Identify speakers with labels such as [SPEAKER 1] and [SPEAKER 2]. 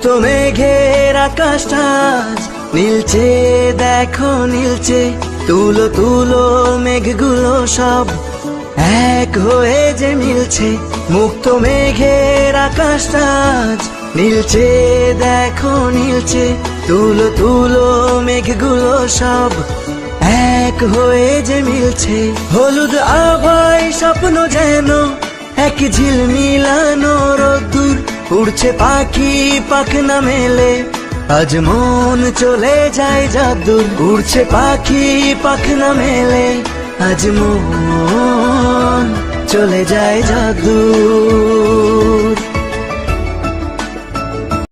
[SPEAKER 1] মুক্ত মেঘের আকাশটা আজ নীলচে, দেখো নীলচে। তুলো তুলো মেঘগুলো সব এক হয়ে যে মিলছে। মুক্ত মেঘের আকাশটা আজ নীলচে, দেখো নীলচে। তুলো তুলো মেঘগুলো সব এক হয়ে যে মিলছে। হলুদ আভায় স্বপ্ন যেন এক ঝিলমিলানো রোদ্দুর। উড়ছে পাখি পাখনা মেলে, আজ মন চলে যায় যাদুর। উড়ছে পাখি পাখনা মেলে, আজ মন চলে যায় যাদুর।